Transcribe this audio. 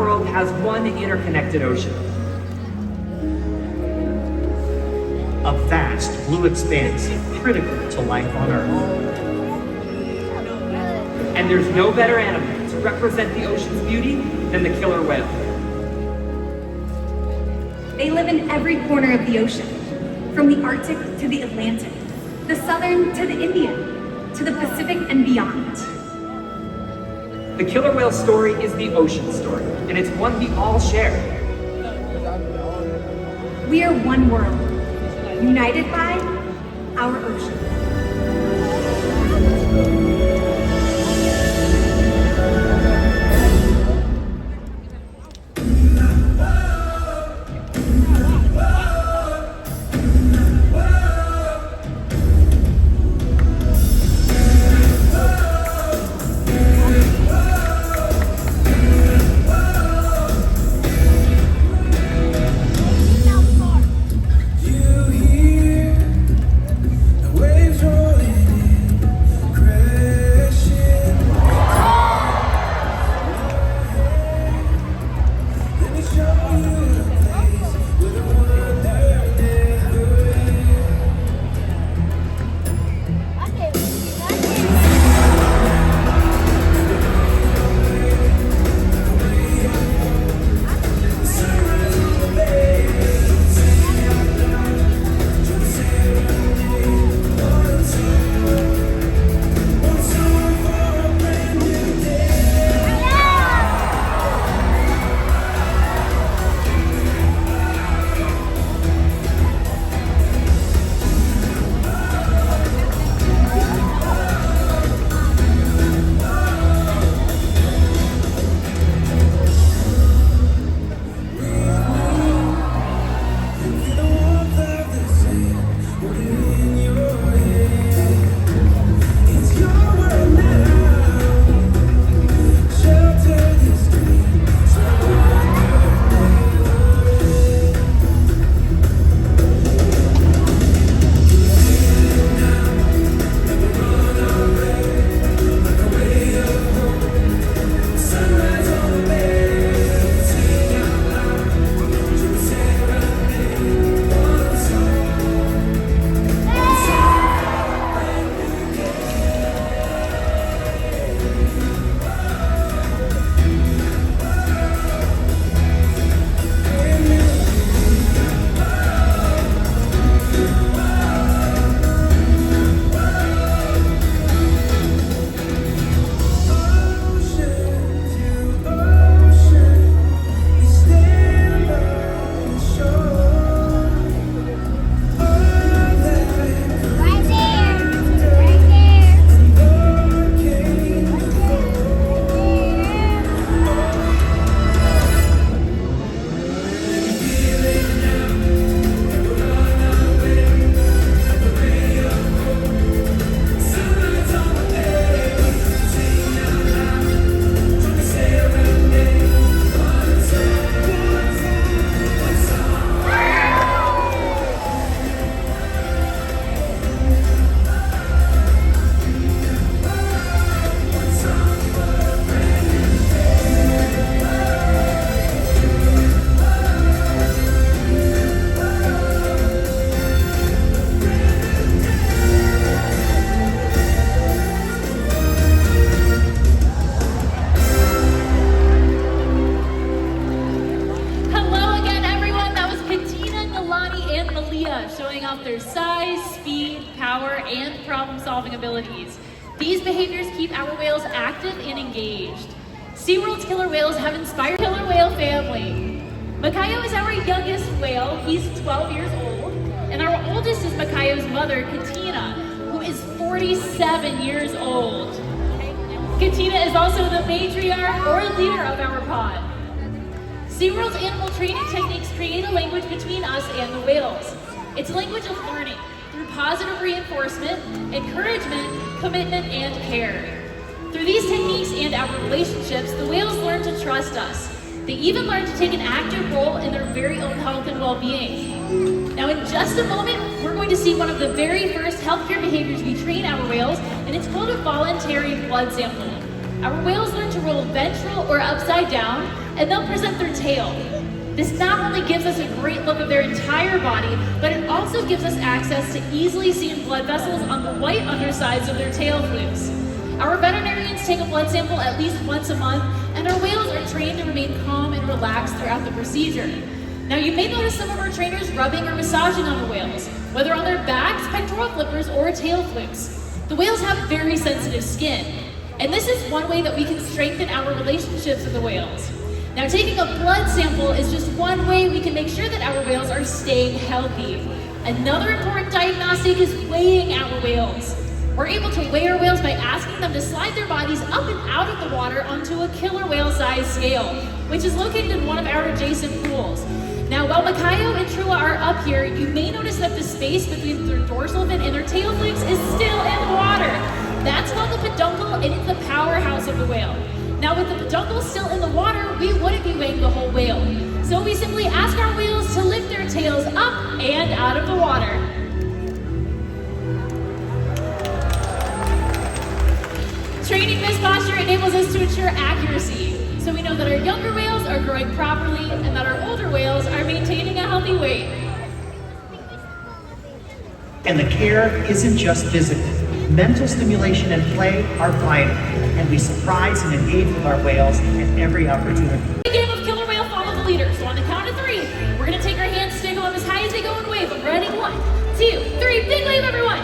world has one interconnected ocean. A vast blue expanse critical to life on Earth. And there's no better animal to represent the ocean's beauty than the killer whale. They live in every corner of the ocean, from the Arctic to the Atlantic, the Southern to the Indian, to the Pacific and beyond. The killer whale story is the ocean story, and it's one we all share. We are one world, united by our ocean. Their size, speed, power, and problem-solving abilities. These behaviors keep our whales active and engaged. SeaWorld's killer whales have inspired the killer whale family. Makayo is our youngest whale. He's 12 years old. And our oldest is Makayo's mother, Katina, who is 47 years old. Katina is also the matriarch or leader of our pod. SeaWorld's animal training techniques create a language between us and the whales. It's a language of learning through positive reinforcement, encouragement, commitment, and care. Through these techniques and our relationships, the whales learn to trust us. They even learn to take an active role in their very own health and well-being. Now, in just a moment, we're going to see one of the very first healthcare behaviors we train our whales, and it's called a voluntary blood sampling. Our whales learn to roll ventral or upside down, and they'll present their tail. This not only gives us a great look of their entire body, but it also gives us access to easily seen blood vessels on the white undersides of their tail flukes. Our veterinarians take a blood sample at least once a month, and our whales are trained to remain calm and relaxed throughout the procedure. Now you may notice some of our trainers rubbing or massaging on the whales, whether on their backs, pectoral flippers, or tail flukes. The whales have very sensitive skin, and this is one way that we can strengthen our relationships with the whales. Now taking a blood sample is just one way we can make sure that our whales are staying healthy. Another important diagnostic is weighing our whales. We're able to weigh our whales by asking them to slide their bodies up and out of the water onto a killer whale size scale, which is located in one of our adjacent pools. Now, while Makayo and Trua are up here, you may notice that the space between their dorsal fin and their tail flukes is still in the water. That's called the peduncle, and it's the powerhouse of the whale. Now, with the peduncle still in the water, we wouldn't be weighing the whole whale. So we simply ask our whales to lift their tails up and out of the water. Training this posture enables us to ensure accuracy, so we know that our younger whales are growing properly and that our older whales are maintaining a healthy weight. And the care isn't just physical. Mental stimulation and play are vital, and we surprise and engage with our whales at every opportunity. The game of killer whale follow the leader, so on the count of 3, we're gonna take our hands, stick them up as high as they go and wave them. Ready? 1, 2, 3, big wave everyone!